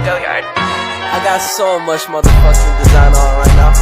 I got so much motherfucking design on right now.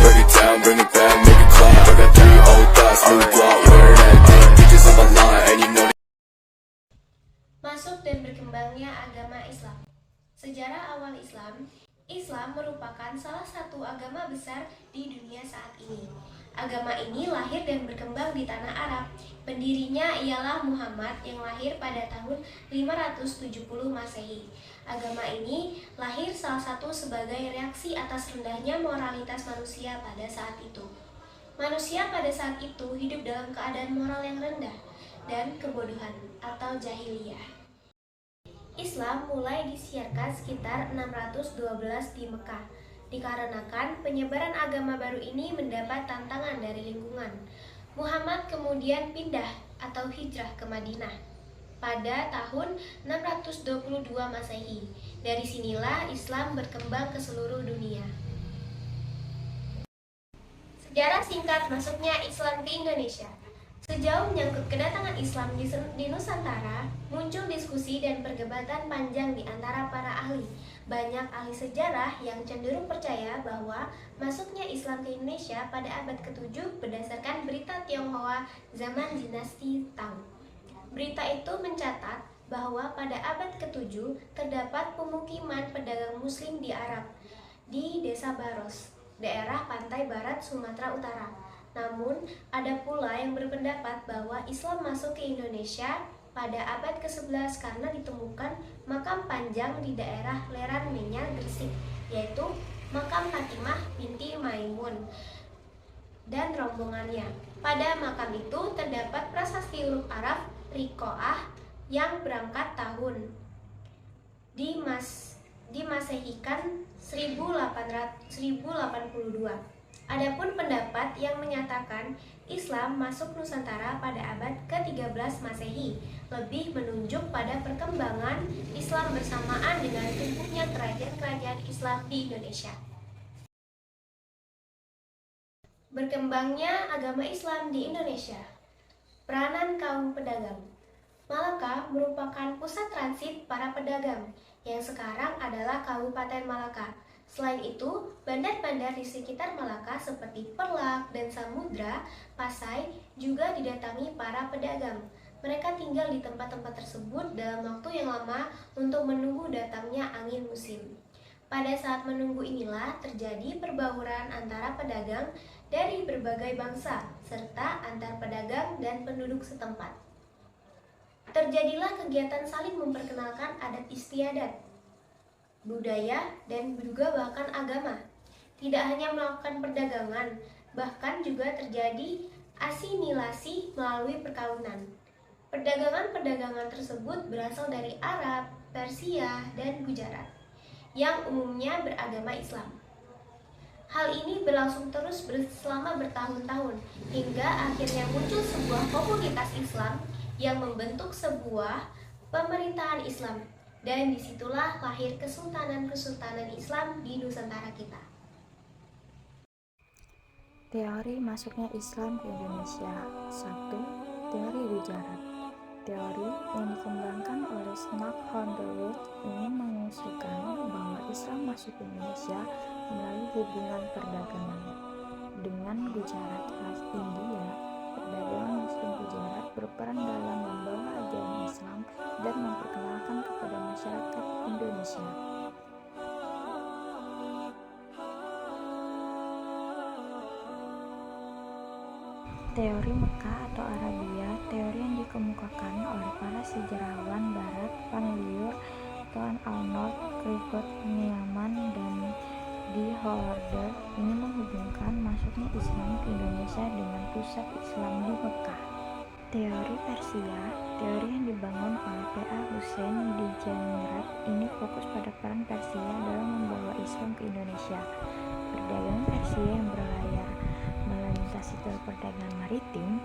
Break it down, bring it back, make it clap. I got 3 old thoughts, new block, wear that thing. Bitches on my line, and you know. Masuk dan berkembangnya agama Islam. Sejarah awal Islam, Islam merupakan salah satu agama besar di dunia saat ini. Agama ini lahir dan berkembang di tanah Arab. Pendirinya ialah Muhammad yang lahir pada tahun 570 Masehi. Agama ini lahir salah satu sebagai reaksi atas rendahnya moralitas manusia pada saat itu. Manusia pada saat itu hidup dalam keadaan moral yang rendah dan kebodohan atau jahiliyah. Islam mulai disiarkan sekitar 612 di Mekah, dikarenakan penyebaran agama baru ini mendapat tantangan dari lingkungan. Muhammad kemudian pindah atau hijrah ke Madinah pada tahun 622 Masehi. Dari sinilah Islam berkembang ke seluruh dunia. Sejarah singkat masuknya Islam ke Indonesia. Sejauh menyangkut kedatangan Islam di Nusantara, muncul diskusi dan perdebatan panjang di antara para ahli. Banyak ahli sejarah yang cenderung percaya bahwa masuknya Islam ke Indonesia pada abad ke-7 berdasarkan berita Tionghoa zaman dinasti Tang. Berita itu mencatat bahwa pada abad ke-7 terdapat pemukiman pedagang muslim di Arab, di Desa Baros, daerah pantai barat Sumatera Utara. Namun, ada pula yang berpendapat bahwa Islam masuk ke Indonesia pada abad ke-11 karena ditemukan makam panjang di daerah Leran Menyar, Gresik, yaitu makam Fatimah binti Maimun dan rombongannya. Pada makam itu terdapat prasasti huruf Arab Riqa'ah yang berangkat tahun dimasehikan 1082. Adapun pendapat yang menyatakan Islam masuk Nusantara pada abad ke-13 Masehi lebih menunjuk pada perkembangan Islam bersamaan dengan tumbuhnya kerajaan-kerajaan Islam di Indonesia. Berkembangnya agama Islam di Indonesia. Peranan kaum pedagang. Malaka merupakan pusat transit para pedagang yang sekarang adalah Kabupaten Malaka. Selain itu, bandar-bandar di sekitar Malaka seperti Perlak dan Samudra, Pasai juga didatangi para pedagang. Mereka tinggal di tempat-tempat tersebut dalam waktu yang lama untuk menunggu datangnya angin musim. Pada saat menunggu inilah terjadi perbauran antara pedagang dari berbagai bangsa, serta antar pedagang dan penduduk setempat. Terjadilah kegiatan saling memperkenalkan adat istiadat, budaya, dan juga bahkan agama. Tidak hanya melakukan perdagangan, bahkan juga terjadi asimilasi melalui perkawinan. Perdagangan-perdagangan tersebut berasal dari Arab, Persia, dan Gujarat, yang umumnya beragama Islam. Hal ini berlangsung terus selama bertahun-tahun, hingga akhirnya muncul sebuah komunitas Islam yang membentuk sebuah pemerintahan Islam. Dan disitulah lahir kesultanan-kesultanan Islam di Nusantara kita. Teori masuknya Islam ke Indonesia. 1. Teori Gujarat. Teori yang dikembangkan oleh Snap Honderwood ini mengusulkan bahwa Islam masuk ke Indonesia melalui hubungan perdagangan dengan Gujarat khas India. Perdagangan Muslim Gujarat berperan dalam membawa ajaran Islam dan memperkenalkan kepada masyarakat Indonesia. Teori Mekah atau Arabia, teori yang dikemukakan oleh para sejarawan Barat, Van Lier, Toan Arnold, Clifford Nieman, dan D. Hollander, ini menghubungkan masuknya Islam ke Indonesia dengan pusat Islam di Mekah. Teori Persia, teori yang dibangun oleh P.A. Hussein di Djanrat, ini fokus pada peran Persia dalam membawa Islam ke Indonesia. Perdagangan Persia yang berlayar melintasi jalur perdagangan maritim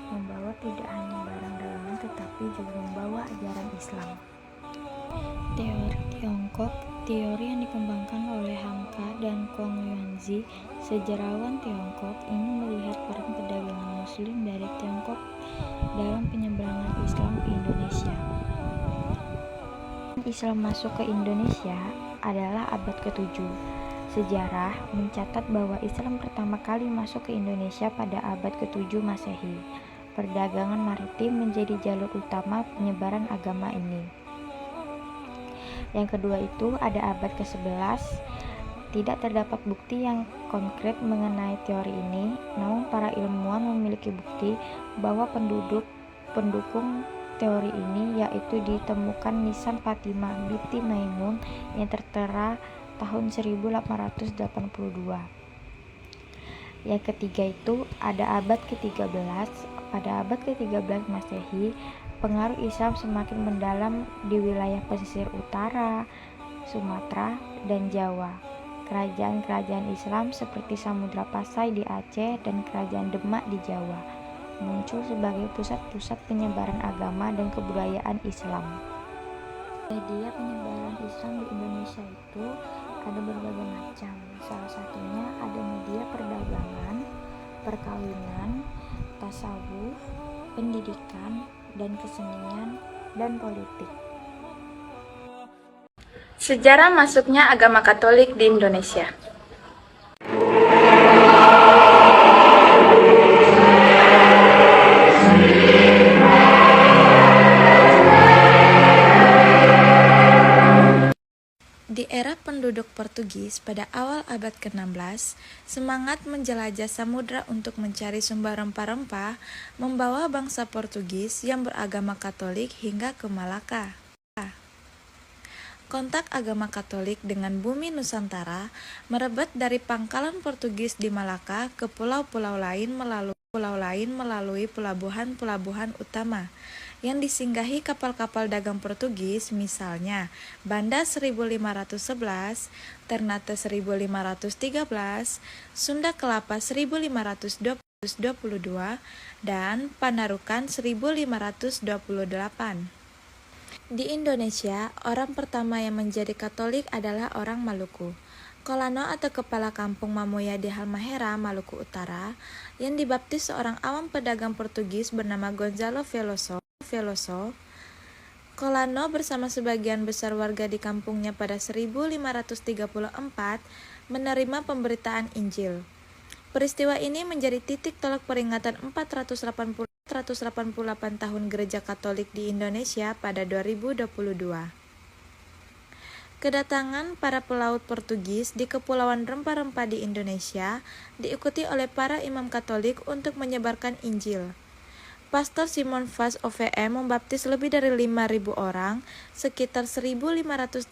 membawa tidak hanya barang dagangan tetapi juga membawa ajaran Islam. Teori Tiongkok, teori yang dikembangkan oleh Hanka dan Kong Yuanzi, sejarawan Tiongkok, ini melihat peran perdagangan Muslim dari Tiongkok dalam penyeberangan Islam ke Indonesia. Islam masuk ke Indonesia adalah abad ke-7. Sejarah mencatat bahwa Islam pertama kali masuk ke Indonesia pada abad ke-7 Masehi. Perdagangan maritim menjadi jalur utama penyebaran agama ini. Yang kedua itu ada abad ke-11. Tidak terdapat bukti yang konkret mengenai teori ini, namun para ilmuwan memiliki bukti bahwa pendukung teori ini yaitu ditemukan nisan Fatimah binti Maimun yang tertera tahun 1882. Yang ketiga itu ada abad ke-13. Pada abad ke-13 Masehi, pengaruh Islam semakin mendalam di wilayah pesisir utara, Sumatera, dan Jawa. Kerajaan-kerajaan Islam seperti Samudra Pasai di Aceh dan Kerajaan Demak di Jawa muncul sebagai pusat-pusat penyebaran agama dan kebudayaan Islam. Media penyebaran Islam di Indonesia itu ada berbagai macam. Salah satunya ada media perdagangan, perkawinan, tasawuf, pendidikan, dan kesenian, dan politik. Sejarah masuknya agama Katolik di Indonesia. Di era penduduk Portugis pada awal abad ke-16, semangat menjelajah samudra untuk mencari sumber rempah-rempah membawa bangsa Portugis yang beragama Katolik hingga ke Malaka. Kontak agama Katolik dengan bumi Nusantara merebet dari pangkalan Portugis di Malaka ke pulau-pulau lain melalui pelabuhan-pelabuhan utama yang disinggahi kapal-kapal dagang Portugis, misalnya Banda 1511, Ternate 1513, Sunda Kelapa 1522, dan Panarukan 1528. Di Indonesia, orang pertama yang menjadi Katolik adalah orang Maluku. Kolano atau kepala kampung Mamoya di Halmahera, Maluku Utara, yang dibaptis seorang awam pedagang Portugis bernama Gonzalo Veloso. Kolano bersama sebagian besar warga di kampungnya pada 1534 menerima pemberitaan Injil. Peristiwa ini menjadi titik tolak peringatan 488 tahun Gereja Katolik di Indonesia pada 2022. Kedatangan para pelaut Portugis di Kepulauan Rempah-Rempah di Indonesia diikuti oleh para imam Katolik untuk menyebarkan Injil. Pastor Simon Vaz OVM membaptis lebih dari 5.000 orang sekitar 1534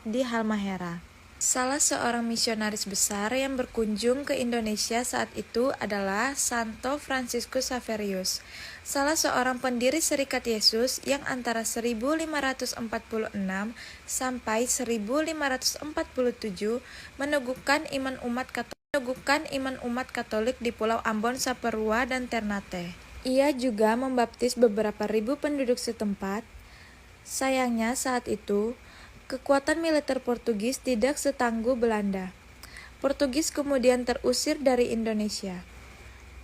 di Halmahera. Salah seorang misionaris besar yang berkunjung ke Indonesia saat itu adalah Santo Franciscus Xaverius, salah seorang pendiri Serikat Yesus yang antara 1546 sampai 1547 meneguhkan iman umat Katolik di Pulau Ambon, Saparua, dan Ternate. Ia juga membaptis beberapa ribu penduduk setempat. Sayangnya saat itu kekuatan militer Portugis tidak setangguh Belanda. Portugis kemudian terusir dari Indonesia.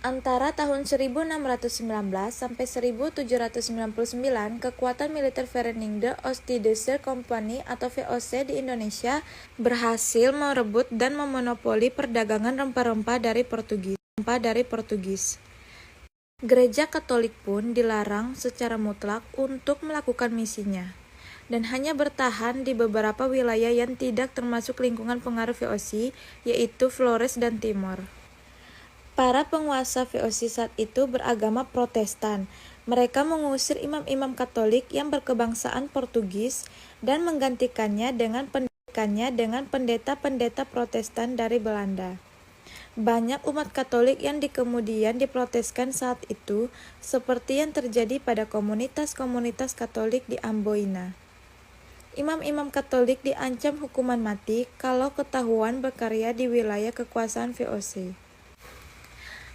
Antara tahun 1619 sampai 1799, kekuatan militer Verenigde Oost-Duitse Compagnie atau VOC di Indonesia berhasil merebut dan memonopoli perdagangan rempah-rempah dari Portugis. Gereja Katolik pun dilarang secara mutlak untuk melakukan misinya, dan hanya bertahan di beberapa wilayah yang tidak termasuk lingkungan pengaruh VOC, yaitu Flores dan Timor. Para penguasa VOC saat itu beragama Protestan. Mereka mengusir imam-imam Katolik yang berkebangsaan Portugis dan menggantikannya dengan pendeta-pendeta Protestan dari Belanda. Banyak umat Katolik yang kemudian diproteskan saat itu, seperti yang terjadi pada komunitas-komunitas Katolik di Amboina. Imam-imam Katolik diancam hukuman mati kalau ketahuan berkarya di wilayah kekuasaan VOC.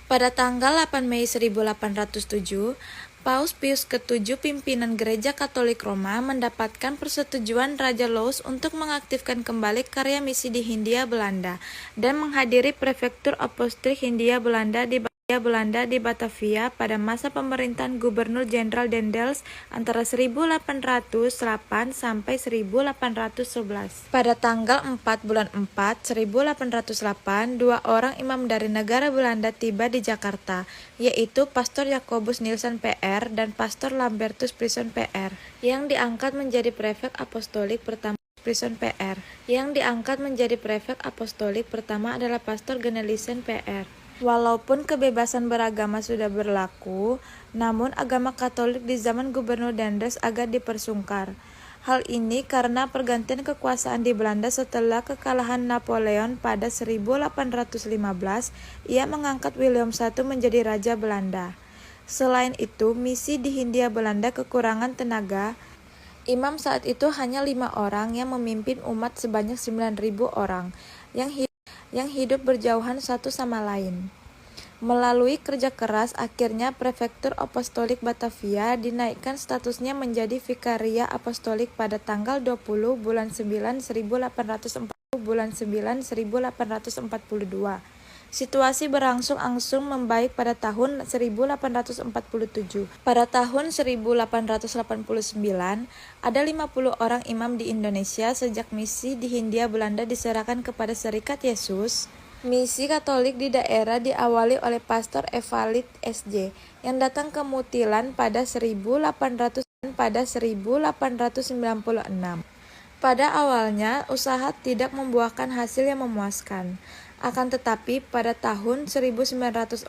Pada tanggal 8 Mei 1807, Paus Pius ke-7 pimpinan Gereja Katolik Roma mendapatkan persetujuan Raja Louis untuk mengaktifkan kembali karya misi di Hindia Belanda dan menghadiri Prefektur Apostrik Hindia Belanda di Belanda di Batavia pada masa pemerintahan Gubernur Jenderal Daendels antara 1808 sampai 1811. Pada tanggal 4 bulan 4, 1808, dua orang imam dari negara Belanda tiba di Jakarta, yaitu Pastor Jacobus Nielsen PR dan Pastor Lambertus Prison PR, yang diangkat menjadi prefek apostolik pertama. Prison PR. Yang diangkat menjadi prefek apostolik pertama adalah Pastor Genelissen PR. Walaupun kebebasan beragama sudah berlaku, namun agama Katolik di zaman Gubernur Daendels agak dipersungkar. Hal ini karena pergantian kekuasaan di Belanda setelah kekalahan Napoleon pada 1815, ia mengangkat William I menjadi Raja Belanda. Selain itu, misi di Hindia Belanda kekurangan tenaga. Imam saat itu hanya 5 orang yang memimpin umat sebanyak 9.000 orang yang hidup berjauhan satu sama lain. Melalui kerja keras, akhirnya Prefektur Apostolik Batavia dinaikkan statusnya menjadi Vikaria Apostolik pada tanggal 20 bulan 9 1842. Situasi berangsur-angsung membaik pada tahun 1847. Pada tahun 1889, ada 50 orang imam di Indonesia sejak misi di Hindia Belanda diserahkan kepada Serikat Yesus. Misi Katolik di daerah diawali oleh Pastor Evalit S.J. yang datang ke Mutilan pada 1896. Pada awalnya, usaha tidak membuahkan hasil yang memuaskan. Akan tetapi, pada tahun 1904,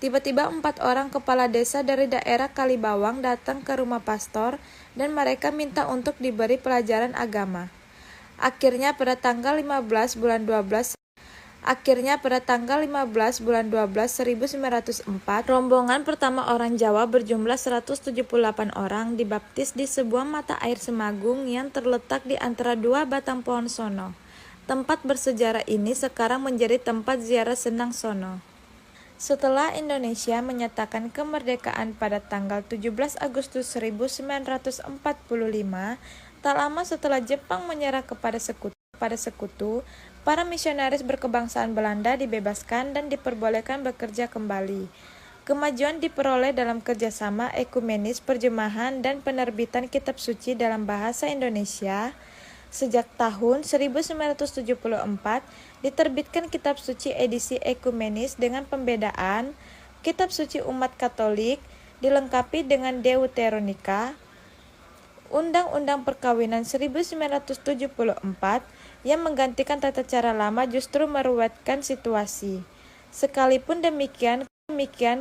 tiba-tiba 4 orang kepala desa dari daerah Kalibawang datang ke rumah pastor dan mereka minta untuk diberi pelajaran agama. Akhirnya pada tanggal 15 bulan 12, 1904, rombongan pertama orang Jawa berjumlah 178 orang dibaptis di sebuah mata air Semagung yang terletak di antara dua batang pohon sono. Tempat bersejarah ini sekarang menjadi tempat ziarah senang sono. Setelah Indonesia menyatakan kemerdekaan pada tanggal 17 Agustus 1945, tak lama setelah Jepang menyerah kepada sekutu, para misionaris berkebangsaan Belanda dibebaskan dan diperbolehkan bekerja kembali. Kemajuan diperoleh dalam kerjasama ekumenis perjemahan dan penerbitan kitab suci dalam bahasa Indonesia. Sejak tahun 1974, diterbitkan kitab suci edisi ekumenis dengan pembedaan kitab suci umat Katolik dilengkapi dengan Deuteronika, Undang-Undang Perkawinan 1974 yang menggantikan tata cara lama justru meruwetkan situasi. Sekalipun demikian,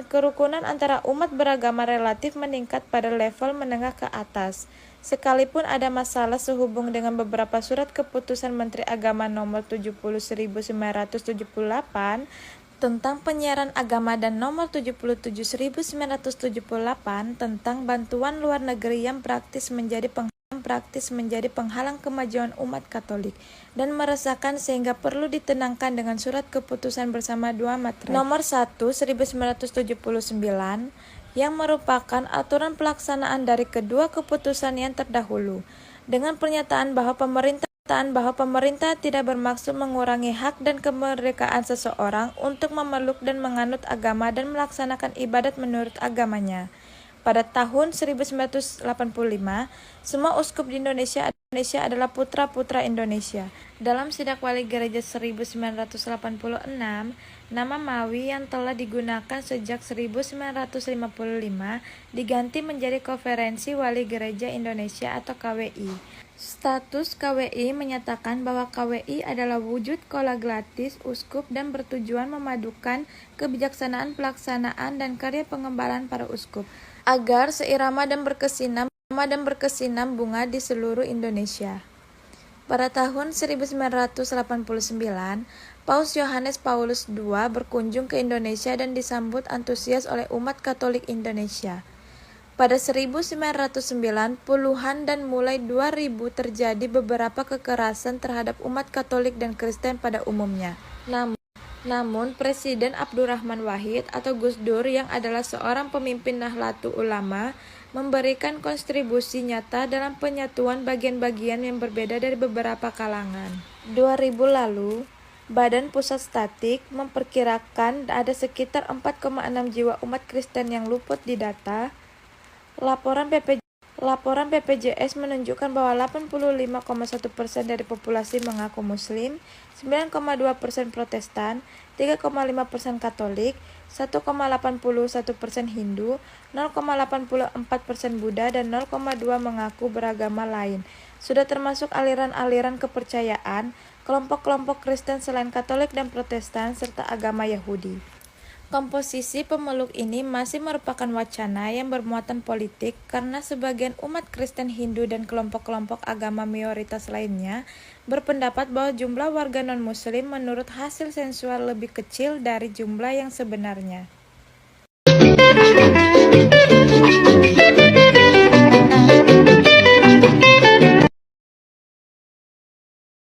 kerukunan antara umat beragama relatif meningkat pada level menengah ke atas. Sekalipun ada masalah sehubung dengan beberapa surat keputusan Menteri Agama nomor 70/1978 tentang penyiaran agama dan nomor 77/1978 tentang bantuan luar negeri yang praktis menjadi penghalang kemajuan umat Katolik dan meresahkan sehingga perlu ditenangkan dengan surat keputusan bersama dua materai. Nomor 1/1979 yang merupakan aturan pelaksanaan dari kedua keputusan yang terdahulu, dengan pernyataan bahwa pemerintah tidak bermaksud mengurangi hak dan kemerdekaan seseorang untuk memeluk dan menganut agama dan melaksanakan ibadat menurut agamanya. Pada tahun 1985, semua uskup di Indonesia adalah putra-putra Indonesia. Dalam Sidak Wali Gereja 1986, nama Mawi yang telah digunakan sejak 1955 diganti menjadi Konferensi Wali Gereja Indonesia atau KWI. Status KWI menyatakan bahwa KWI adalah wujud kolaglatis uskup dan bertujuan memadukan kebijaksanaan pelaksanaan dan karya pengembalaan para uskup agar seirama dan berkesinambungan di seluruh Indonesia. Pada tahun 1989, Paus Yohanes Paulus II berkunjung ke Indonesia dan disambut antusias oleh umat Katolik Indonesia. Pada 1990 puluhan dan mulai 2000 terjadi beberapa kekerasan terhadap umat Katolik dan Kristen pada umumnya. Namun Presiden Abdurrahman Wahid atau Gus Dur yang adalah seorang pemimpin Nahdlatul Ulama memberikan kontribusi nyata dalam penyatuan bagian-bagian yang berbeda dari beberapa kalangan. 2000 lalu, Badan Pusat Statistik memperkirakan ada sekitar 4,6 jiwa umat Kristen yang luput di data. Laporan BPJS menunjukkan bahwa 85,1% dari populasi mengaku Muslim, 9,2% Protestan, 3,5% Katolik, 1,81% Hindu, 0,84% Buddha, dan 0,2% mengaku beragama lain. Sudah termasuk aliran-aliran kepercayaan, kelompok-kelompok Kristen selain Katolik dan Protestan, serta agama Yahudi. Komposisi pemeluk ini masih merupakan wacana yang bermuatan politik karena sebagian umat Kristen, Hindu, dan kelompok-kelompok agama mayoritas lainnya berpendapat bahwa jumlah warga non-Muslim menurut hasil sensus lebih kecil dari jumlah yang sebenarnya.